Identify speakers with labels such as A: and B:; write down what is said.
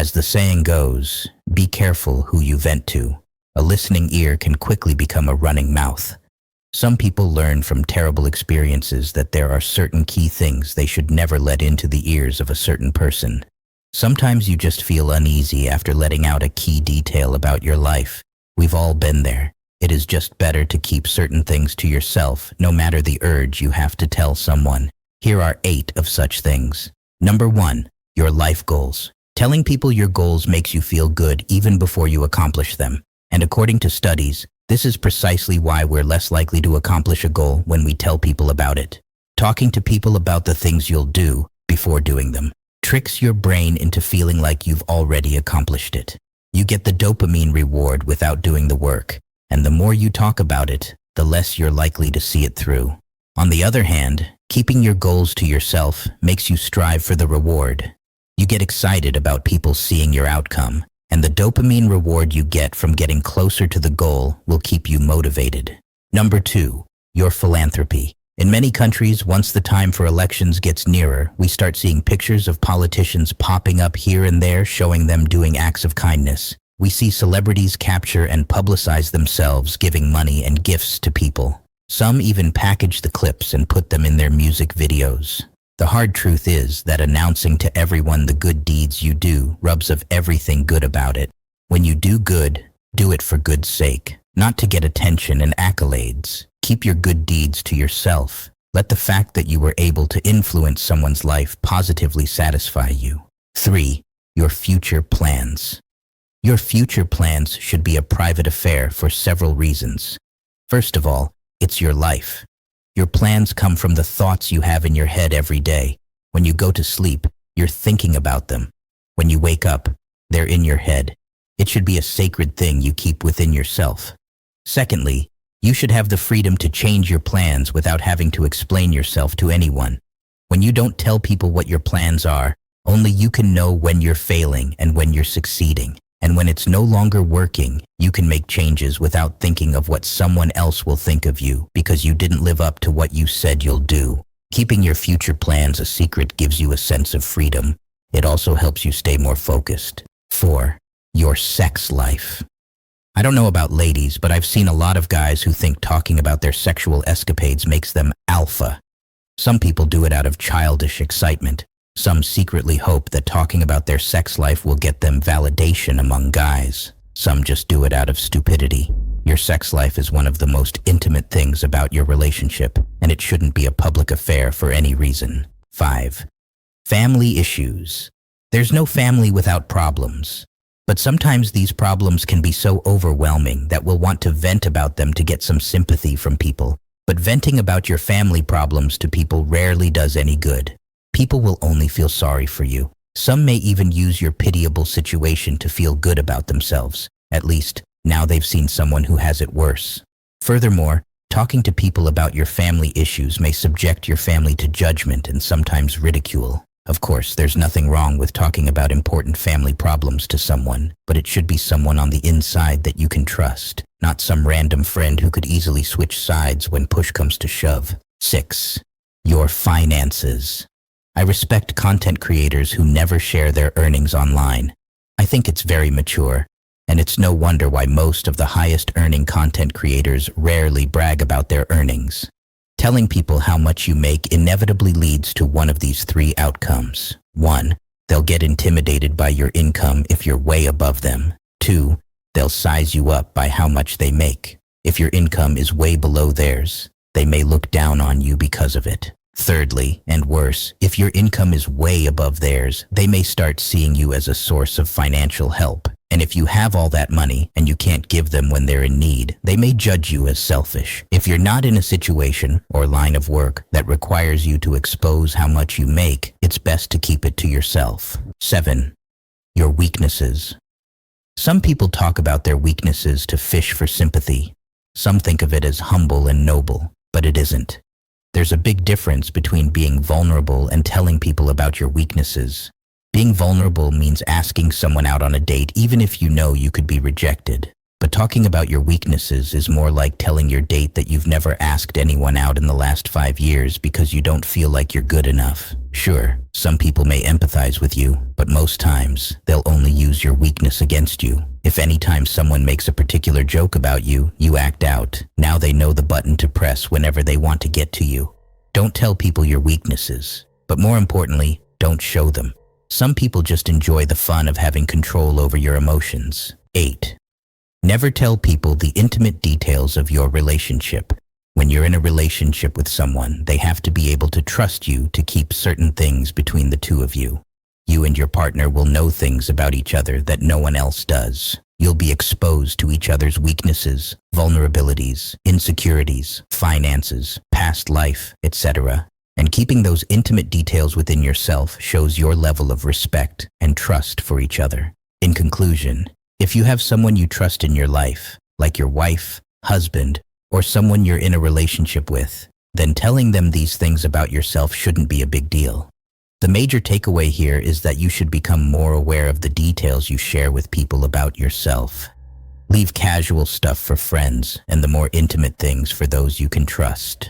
A: As the saying goes, be careful who you vent to. A listening ear can quickly become a running mouth. Some people learn from terrible experiences that there are certain key things they should never let into the ears of a certain person. Sometimes you just feel uneasy after letting out a key detail about your life. We've all been there. It is just better to keep certain things to yourself, no matter the urge you have to tell someone. Here are 8 of such things. Number 1, your life goals. Telling people your goals makes you feel good even before you accomplish them. And according to studies, this is precisely why we're less likely to accomplish a goal when we tell people about it. Talking to people about the things you'll do before doing them tricks your brain into feeling like you've already accomplished it. You get the dopamine reward without doing the work, and the more you talk about it, the less you're likely to see it through. On the other hand, keeping your goals to yourself makes you strive for the reward. You get excited about people seeing your outcome, and the dopamine reward you get from getting closer to the goal will keep you motivated. Number 2, your philanthropy. In many countries, once the time for elections gets nearer, we start seeing pictures of politicians popping up here and there showing them doing acts of kindness. We see celebrities capture and publicize themselves giving money and gifts to people. Some even package the clips and put them in their music videos. The hard truth is that announcing to everyone the good deeds you do rubs of everything good about it. When you do good, do it for good's sake, not to get attention and accolades. Keep your good deeds to yourself. Let the fact that you were able to influence someone's life positively satisfy you. 3, your future plans. Your future plans should be a private affair for several reasons. First of all, it's your life. Your plans come from the thoughts you have in your head every day. When you go to sleep, you're thinking about them. When you wake up, they're in your head. It should be a sacred thing you keep within yourself. Secondly, you should have the freedom to change your plans without having to explain yourself to anyone. When you don't tell people what your plans are, only you can know when you're failing and when you're succeeding. And when it's no longer working, you can make changes without thinking of what someone else will think of you because you didn't live up to what you said you'll do. Keeping your future plans a secret gives you a sense of freedom. It also helps you stay more focused. 4, your sex life. I don't know about ladies, but I've seen a lot of guys who think talking about their sexual escapades makes them alpha. Some people do it out of childish excitement. Some secretly hope that talking about their sex life will get them validation among guys. Some just do it out of stupidity. Your sex life is one of the most intimate things about your relationship, and it shouldn't be a public affair for any reason. 5, family issues. There's no family without problems. But sometimes these problems can be so overwhelming that we'll want to vent about them to get some sympathy from people. But venting about your family problems to people rarely does any good. People will only feel sorry for you. Some may even use your pitiable situation to feel good about themselves. At least, now they've seen someone who has it worse. Furthermore, talking to people about your family issues may subject your family to judgment and sometimes ridicule. Of course, there's nothing wrong with talking about important family problems to someone, but it should be someone on the inside that you can trust, not some random friend who could easily switch sides when push comes to shove. 6, your finances. I respect content creators who never share their earnings online. I think it's very mature, and it's no wonder why most of the highest earning content creators rarely brag about their earnings. Telling people how much you make inevitably leads to one of these 3 outcomes. 1, they'll get intimidated by your income if you're way above them. 2, they'll size you up by how much they make. If your income is way below theirs, they may look down on you because of it. Thirdly, and worse, if your income is way above theirs, they may start seeing you as a source of financial help. And if you have all that money and you can't give them when they're in need, they may judge you as selfish. If you're not in a situation or line of work that requires you to expose how much you make, it's best to keep it to yourself. 7, your weaknesses. Some people talk about their weaknesses to fish for sympathy. Some think of it as humble and noble, but it isn't. There's a big difference between being vulnerable and telling people about your weaknesses. Being vulnerable means asking someone out on a date even if you know you could be rejected. But talking about your weaknesses is more like telling your date that you've never asked anyone out in the last 5 years because you don't feel like you're good enough. Sure, some people may empathize with you, but most times, they'll only use your weakness against you. If anytime someone makes a particular joke about you, you act out. Now they know the button to press whenever they want to get to you. Don't tell people your weaknesses, but more importantly, don't show them. Some people just enjoy the fun of having control over your emotions. 8. Never tell people the intimate details of your relationship. When you're in a relationship with someone, they have to be able to trust you to keep certain things between the two of you. You and your partner will know things about each other that no one else does. You'll be exposed to each other's weaknesses, vulnerabilities, insecurities, finances, past life, etc. And keeping those intimate details within yourself shows your level of respect and trust for each other. In conclusion, if you have someone you trust in your life, like your wife, husband, or someone you're in a relationship with, then telling them these things about yourself shouldn't be a big deal. The major takeaway here is that you should become more aware of the details you share with people about yourself. Leave casual stuff for friends and the more intimate things for those you can trust.